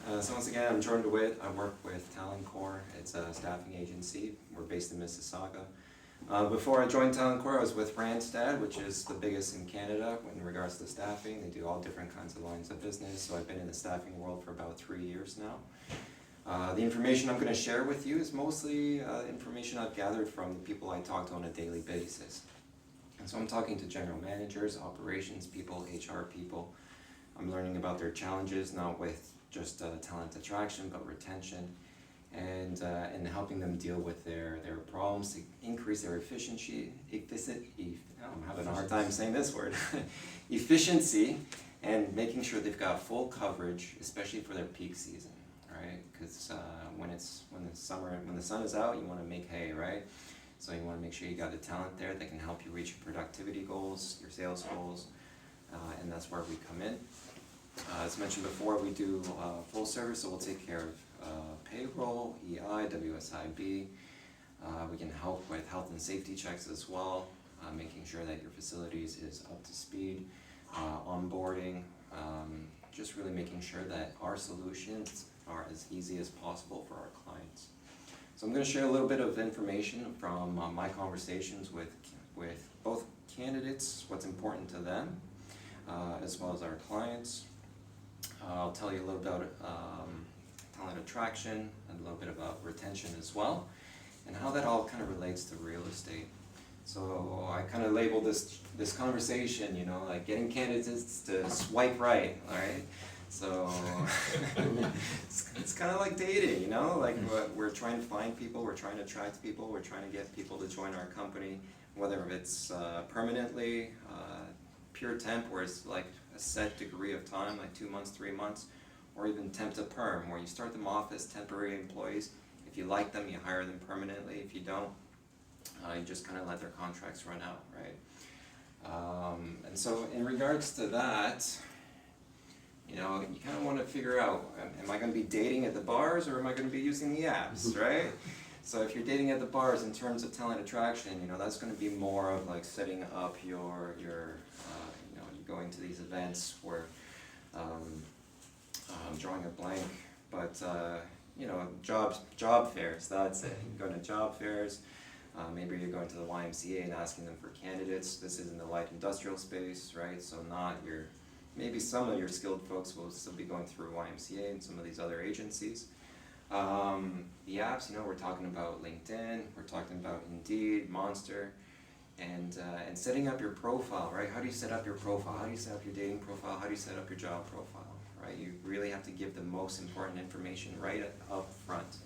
So once again, I'm Jordan Dewit. I work with Talencor. It's a staffing agency. We're based in Mississauga. Before I joined Talencor, I was with Randstad, which is the biggest in Canada in regards to staffing. They do all different kinds of lines of business, so I've been in the staffing world for about 3 years now. The information I'm going to share with you is mostly information I've gathered from the people I talk to on a daily basis. And so I'm talking to general managers, operations people, HR people. I'm learning about their challenges, not with just talent attraction, but retention, and helping them deal with their problems to increase their efficiency. I'm having a hard time saying this word. Efficiency, and making sure they've got full coverage, especially for their peak season, right? Because when the sun is out, you want to make hay, right? So you want to make sure you got the talent there that can help you reach your productivity goals, your sales goals, and that's where we come in. As mentioned before, we do full service, so we'll take care of payroll, EI, WSIB. We can help with health and safety checks as well, making sure that your facilities is up to speed, onboarding, just really making sure that our solutions are as easy as possible for our clients. So I'm going to share a little bit of information from my conversations with both candidates, what's important to them, as well as our clients. I'll tell you a little about talent attraction and a little bit about retention as well, and how that all kind of relates to real estate. So I kind of labeled this conversation, you know, like getting candidates to swipe right, all right? So it's kind of like dating, you know, like we're trying to find people, we're trying to attract people, we're trying to get people to join our company, whether it's permanently, pure temp, where it's like a set degree of time, like 2 months, 3 months, or even temp to perm, where you start them off as temporary employees. If you like them, you hire them permanently. If you don't, you just kind of let their contracts run out, right? And so in regards to that, you know, you kind of want to figure out, am I going to be dating at the bars, or am I going to be using the apps, right? So if you're dating at the bars in terms of talent attraction, you know, that's going to be more of like setting up your you know, you're going to these events where, I'm drawing a blank, but, you know, job fairs, that's it. You're going to job fairs, maybe you're going to the YMCA and asking them for candidates. This is in the light industrial space, right? So not your, maybe some of your skilled folks will still be going through YMCA and some of these other agencies. The apps, you know, we're talking about LinkedIn, we're talking about Indeed, Monster, and setting up your profile, right? How do you set up your profile? How do you set up your dating profile? How do you set up your job profile, right? You really have to give the most important information right up front.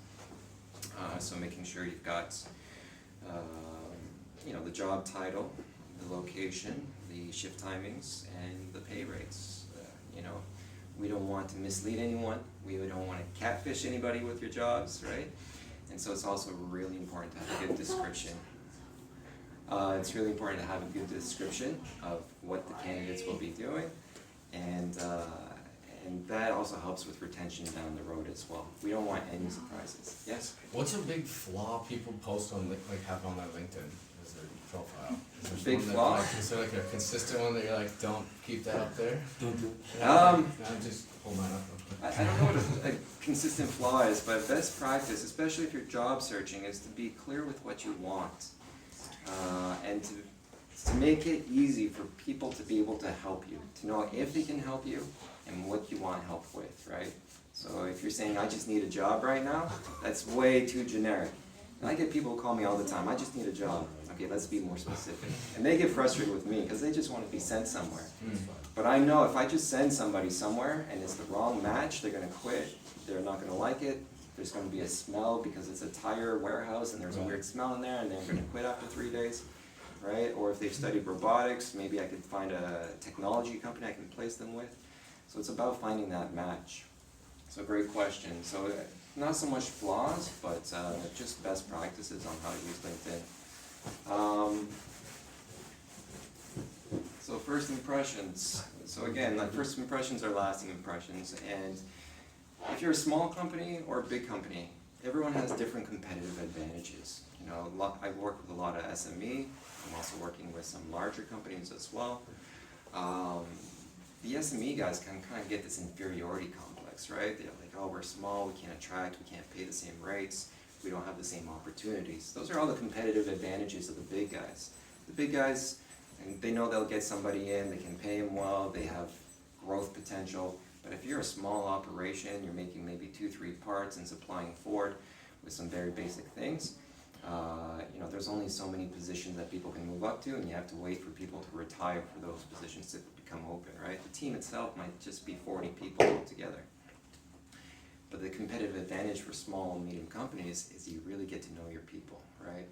So making sure you've got, you know, the job title, the location, the shift timings, and the pay rates. You know, we don't want to mislead anyone. We don't want to catfish anybody with your jobs, right? And so it's also really important to have a good description. It's really important to have a good description of what the candidates will be doing, and that also helps with retention down the road as well. We don't want any surprises. Yes? What's a big flaw people post on, like have on their LinkedIn as their profile? Is there Big one flaw? That, like, is there like a consistent one that you're like, don't keep that up there? Don't do. I'm just hold mine up. I don't know what a consistent flaw is, but best practice, especially if you're job searching, is to be clear with what you want, and to make it easy for people to be able to help you, to know if they can help you and what you want help with, right? So if you're saying, I just need a job right now, that's way too generic. And I get people who call me all the time, I just need a job. Okay, let's be more specific. And they get frustrated with me because they just want to be sent somewhere. But I know if I just send somebody somewhere and it's the wrong match, they're going to quit. They're not going to like it. There's going to be a smell because it's a tire warehouse and there's a weird smell in there, and they're going to quit after 3 days, right? Or if they've studied robotics, maybe I could find a technology company I can place them with. So it's about finding that match. So great question. So not so much flaws, but just best practices on how to use LinkedIn. So first impressions. So again, like first impressions are lasting impressions, and if you're a small company or a big company, everyone has different competitive advantages. You know, I work with a lot of SME. I'm also working with some larger companies as well. The SME guys can kind of get this inferiority complex. complex, right? They're like, oh, we're small, we can't attract, we can't pay the same rates, we don't have the same opportunities. Those are all the competitive advantages of the big guys. The big guys, and they know they'll get somebody in, they can pay them well, they have growth potential. But if you're a small operation, you're making maybe 2-3 parts and supplying Ford with some very basic things, there's only so many positions that people can move up to, and you have to wait for people to retire for those positions to become open, right? The team itself might just be 40 people altogether. But the competitive advantage for small and medium companies is you really get to know your people, right?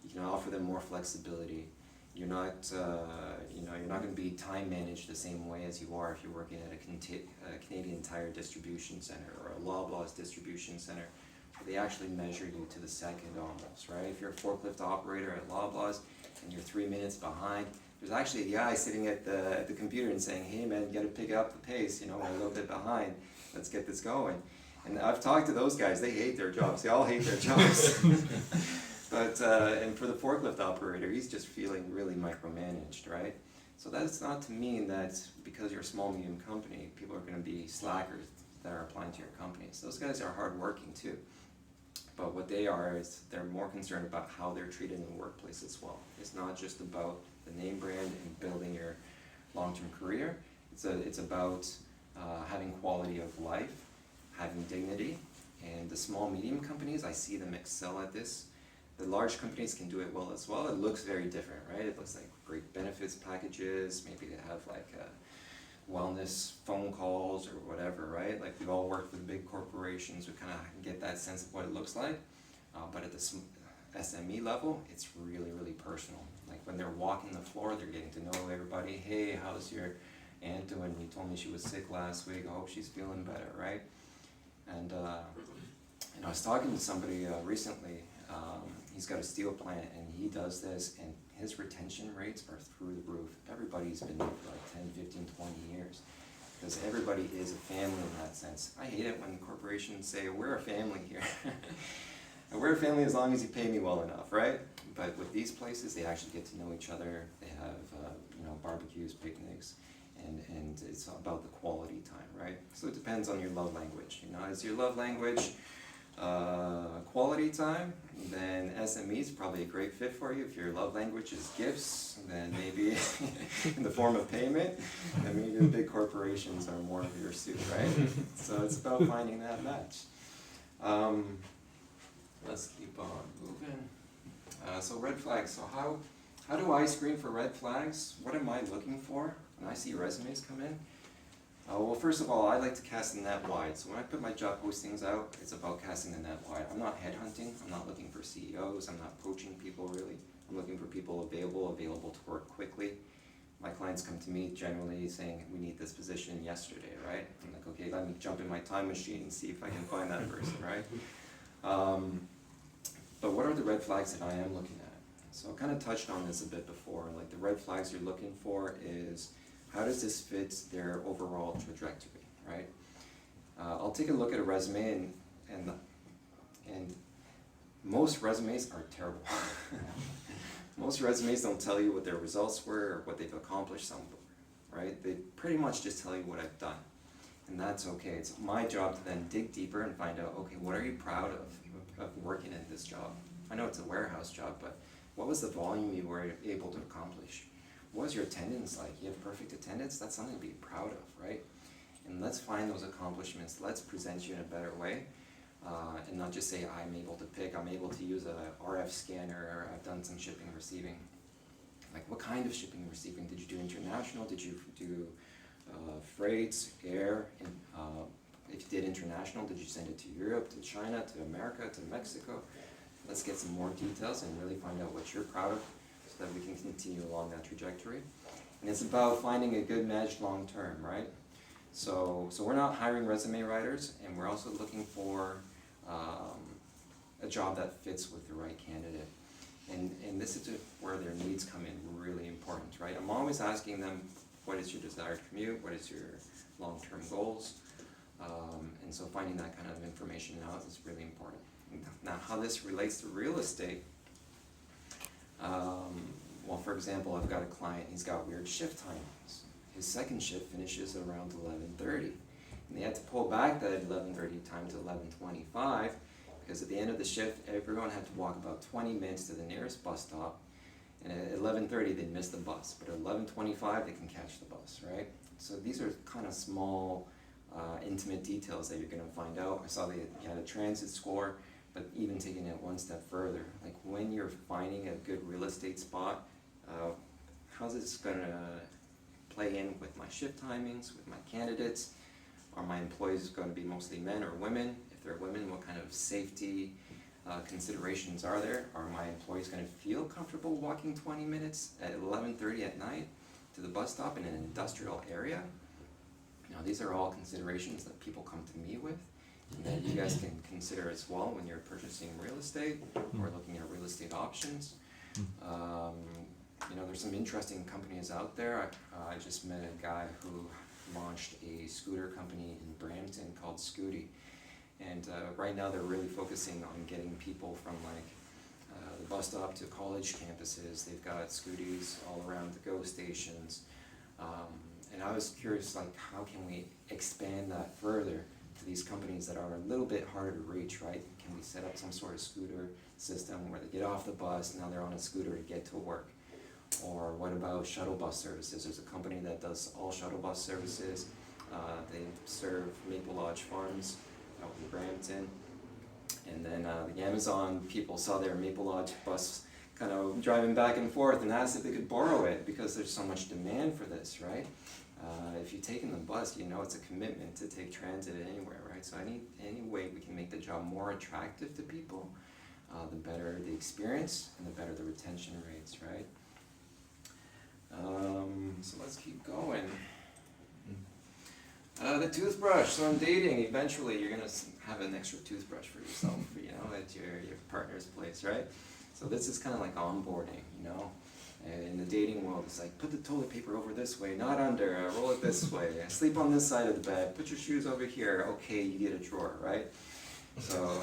You can offer them more flexibility. You're not, you're not going to be time managed the same way as you are if you're working at a Canadian Tire distribution center or a Loblaws distribution center. They actually measure you to the second almost, right? If you're a forklift operator at Loblaws and you're 3 minutes behind, there's actually a guy sitting at the computer and saying, hey man, you gotta pick up the pace, we're a little bit behind, let's get this going. And I've talked to those guys, they hate their jobs, they all hate their jobs. But, and for the forklift operator, he's just feeling really micromanaged, right? So that's not to mean that because you're a small, medium company, people are gonna be slackers that are applying to your companies. Those guys are hardworking too. But what they are is they're more concerned about how they're treated in the workplace as well. It's not just about the name brand and building your long-term career. It's about having quality of life, having dignity. And the small, medium companies, I see them excel at this. The large companies can do it well as well. It looks very different, right? It looks like great benefits packages. Maybe they have like wellness phone calls or whatever, right? Like we've all worked with big corporations, we kind of get that sense of what it looks like. But at the SME level, it's really, really personal. Like when they're walking the floor, they're getting to know everybody. Hey, how's your aunt doing? You told me she was sick last week. I hope she's feeling better, right? And I was talking to somebody recently. He's got a steel plant and he does this, and his retention rates are through the roof. Everybody's been there for like 10, 15, 20 years because everybody is a family in that sense. I hate it when corporations say, we're a family here. And we're a family as long as you pay me well enough, right? But with these places, they actually get to know each other. They have barbecues, picnics, and it's about the quality time, right? So it depends on your love language. Is your love language quality time, then SME is probably a great fit for you. If your love language is gifts, then maybe in the form of payment, then maybe the big corporations are more of your suit, right? So it's about finding that match. Let's keep on moving. So red flags. So how do I screen for red flags? What am I looking for when I see resumes come in? Well, first of all, I like to cast the net wide. So when I put my job postings out, it's about casting the net wide. I'm not headhunting. I'm not looking for CEOs. I'm not poaching people, really. I'm looking for people available to work quickly. My clients come to me generally saying, we need this position yesterday, right? I'm like, okay, let me jump in my time machine and see if I can find that person, right? But what are the red flags that I am looking at? So I kind of touched on this a bit before. Like the red flags you're looking for is, how does this fit their overall trajectory, right? I'll take a look at a resume, and most resumes are terrible. Most resumes don't tell you what their results were or what they've accomplished somewhere, right? They pretty much just tell you what I've done, and that's okay. It's my job to then dig deeper and find out, okay, what are you proud of working in this job? I know it's a warehouse job, but what was the volume you were able to accomplish? What was your attendance like? You have perfect attendance? That's something to be proud of, right? And let's find those accomplishments. Let's present you in a better way. And not just say, I'm able to pick, I'm able to use a RF scanner, or I've done some shipping and receiving. Like what kind of shipping and receiving? Did you do international? Did you do freights, air? If you did international, did you send it to Europe, to China, to America, to Mexico? Let's get some more details and really find out what you're proud of, so that we can continue along that trajectory. And it's about finding a good match long term, right? So we're not hiring resume writers, and we're also looking for a job that fits with the right candidate. And this is where their needs come in really important, right? I'm always asking them, what is your desired commute? What is your long-term goals? And so finding that kind of information out is really important. Now, how this relates to real estate, well, for example, I've got a client, he's got weird shift timings. His second shift finishes around 11:30. And they had to pull back that 11:30 time to 11:25 because at the end of the shift, everyone had to walk about 20 minutes to the nearest bus stop. And at 11:30, they'd miss the bus, but at 11:25, they can catch the bus, right? So these are kind of small, intimate details that you're going to find out. I saw that you had a transit score, but even taking it one step further, like when you're finding a good real estate spot, how's this going to play in with my shift timings, with my candidates? Are my employees going to be mostly men or women? If they're women, what kind of safety considerations are there? Are my employees going to feel comfortable walking 20 minutes at 11:30 at night to the bus stop in an industrial area? Now, these are all considerations that people come to me with, and that you guys can consider as well when you're purchasing real estate or looking at real estate options. You know, there's some interesting companies out there. I just met a guy who launched a scooter company in Brampton called Scooty. And right now they're really focusing on getting people from like the bus stop to college campuses. They've got scooties all around the GO stations. And I was curious, like, how can we expand that further to these companies that are a little bit harder to reach, right? Can we set up some sort of scooter system where they get off the bus, now they're on a scooter to get to work? Or what about shuttle bus services? There's a company that does all shuttle bus services. They serve Maple Lodge Farms out in Brampton. And then the Amazon people saw their Maple Lodge bus kind of driving back and forth and asked if they could borrow it because there's so much demand for this, right? If you're taking the bus, you know it's a commitment to take transit anywhere, right? So any way we can make the job more attractive to people, the better the experience and the better the retention rates, right? So let's keep going. The toothbrush. So I'm dating. Eventually, you're gonna have an extra toothbrush for yourself, you know, at your partner's place, right? So this is kind of like onboarding, you know. And in the dating world, it's like, put the toilet paper over this way, not under, roll it this way, sleep on this side of the bed, put your shoes over here, okay, you get a drawer, right? So,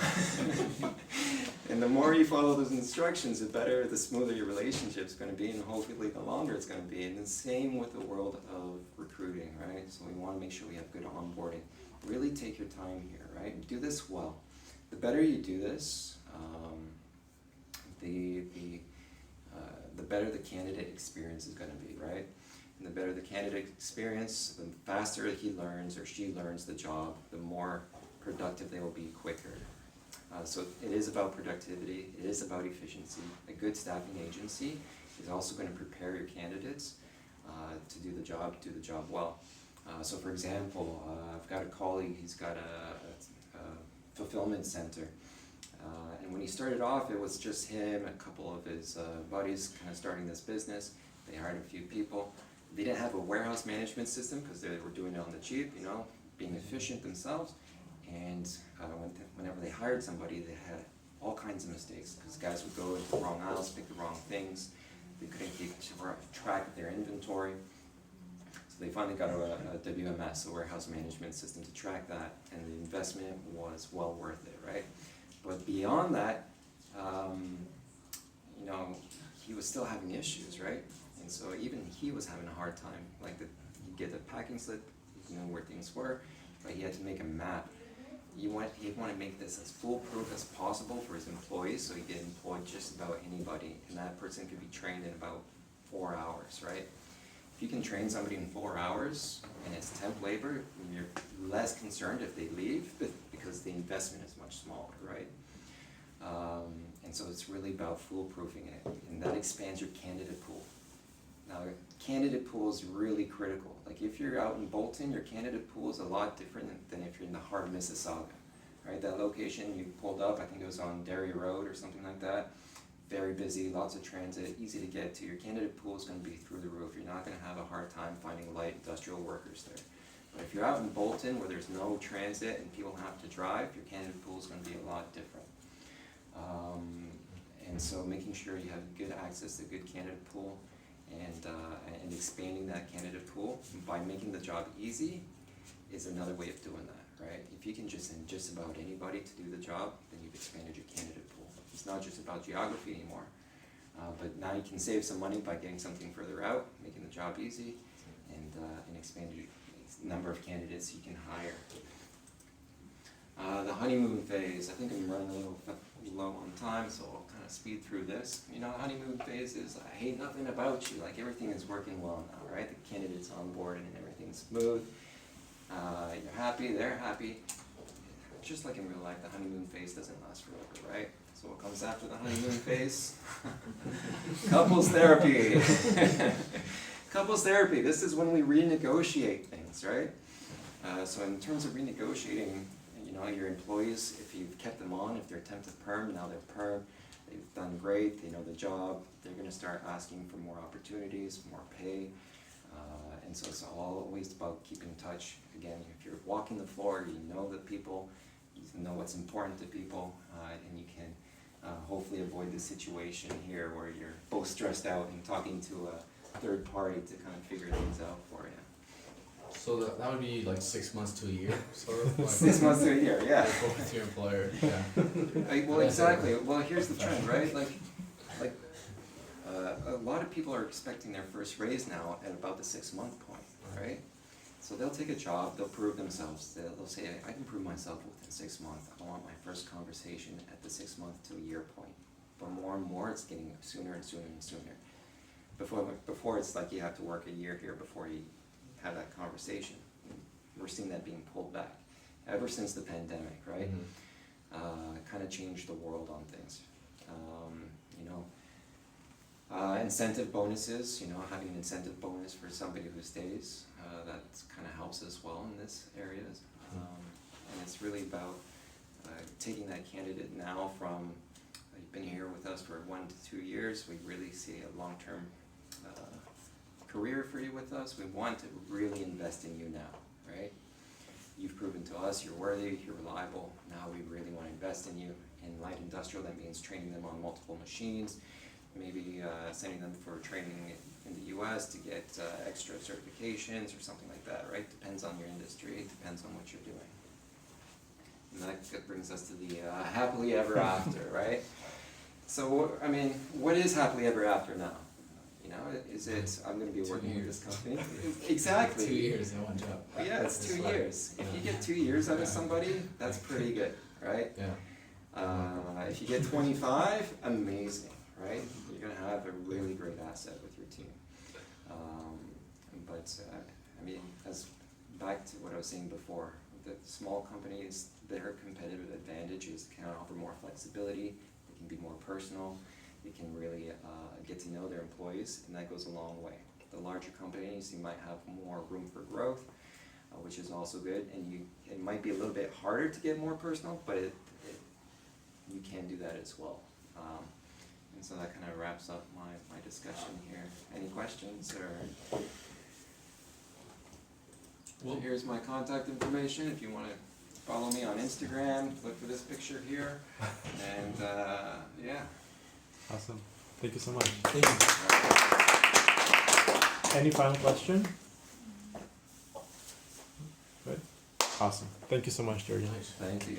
and the more you follow those instructions, the better, the smoother your relationship's going to be, and hopefully the longer it's going to be. And the same with the world of recruiting, right? So we want to make sure we have good onboarding. Really take your time here, right? Do this well. The better you do this, the better the candidate experience is going to be, right? And the better the candidate experience, the faster he learns or she learns the job, the more productive they will be quicker. So it is about productivity, it is about efficiency. A good staffing agency is also going to prepare your candidates to do the job well. So for example, I've got a colleague, he's got a fulfillment center. And when he started off, it was just him, a couple of his buddies kind of starting this business. They hired a few people. They didn't have a warehouse management system because they were doing it on the cheap, you know, being efficient themselves. And whenever they hired somebody, they had all kinds of mistakes because guys would go into the wrong aisles, pick the wrong things. They couldn't keep track of their inventory. So they finally got a WMS, a warehouse management system, to track that, and the investment was well worth it, right? But beyond that, you know, he was still having issues, right? And so even he was having a hard time. Like he'd get the packing slip, you know where things were, but he had to make a map. He wanted to make this as foolproof as possible for his employees, so he could employ just about anybody, and that person could be trained in about 4 hours, right? If you can train somebody in 4 hours and it's temp labor, you're less concerned if they leave because the investment is much smaller, right? And so it's really about foolproofing it, and that expands your candidate pool. Now, candidate pool is really critical. Like if you're out in Bolton, your candidate pool is a lot different than if you're in the heart of Mississauga, right? That location you pulled up, I think it was on Derry Road or something like that. Very busy, lots of transit, easy to get to. Your candidate pool is going to be through the roof. You're not going to have a hard time finding light industrial workers there. But if you're out in Bolton where there's no transit and people have to drive, your candidate pool is going to be a lot different. And so making sure you have good access to a good candidate pool, and expanding that candidate pool by making the job easy is another way of doing that, right? If you can just send just about anybody to do the job, then you've expanded your candidate pool. It's not just about geography anymore, but now you can save some money by getting something further out, making the job easy, and number of candidates you can hire. The honeymoon phase, I think I'm running a little low on time, so I'll kind of speed through this. You know, honeymoon phase is, I hate nothing about you, like everything is working well now, right? The candidate's on board and everything's smooth. You're happy, they're happy. Just like in real life, the honeymoon phase doesn't last forever, right? So what comes after the honeymoon phase? Couples therapy. Couples therapy, this is when we renegotiate things, right? So in terms of renegotiating, you know, your employees, if you've kept them on, if they're temp to perm, now they're perm, they've done great, they know the job, they're gonna start asking for more opportunities, more pay. And so it's always about keeping in touch. Again, if you're walking the floor, you know the people, you know what's important to people, and you can hopefully avoid the situation here where you're both stressed out and talking to a third party to kind of figure things out for you. So that would be like 6 months to a year, sort of? Like 6 months to a year, yeah. With your employer, yeah. Well, exactly. Well, here's the trend, right? Like, a lot of people are expecting their first raise now at about the 6-month point, right? So they'll take a job, they'll prove themselves, they'll say, I can prove myself within 6 months. I want my first conversation at the 6 month to a year point. But more and more, it's getting sooner and sooner and sooner. Before it's like you have to work a year here before you have that conversation. We're seeing that being pulled back ever since the pandemic, right? Kind of changed the world on things. You know, incentive bonuses, you know, having an incentive bonus for somebody who stays, that kind of helps as well in this area. And it's really about taking that candidate now from, you've been here with us for 1 to 2 years, we really see a long-term career for you with us. We want to really invest in you now, right? You've proven to us you're worthy, you're reliable. Now we really want to invest in you. In light industrial, that means training them on multiple machines, maybe sending them for training in the US to get extra certifications or something like that, right? Depends on your industry, depends on what you're doing. And that brings us to the happily ever after, right? So, I mean, what is happily ever after now? You know, is it, I'm going to be working with this company? Exactly. 2 years in one job. Yeah, it's 2 years. If you get 2 years out of somebody, that's pretty good, right? Yeah. If you get 25, amazing, right? You're going to have a really great asset with your team. I mean, as back to what I was saying before, the small companies, their competitive advantage is can offer more flexibility, they can be more personal, they can really get to know their employees, and that goes a long way. The larger companies, you might have more room for growth, which is also good, and it might be a little bit harder to get more personal, but you can do that as well. And so that kind of wraps up my discussion here. Any questions or? Well, here's my contact information if you want to follow me on Instagram, look for this picture here, and yeah. Awesome. Thank you so much. Thank you. Any final question? Good. Awesome. Thank you so much, George. Nice. Thank you.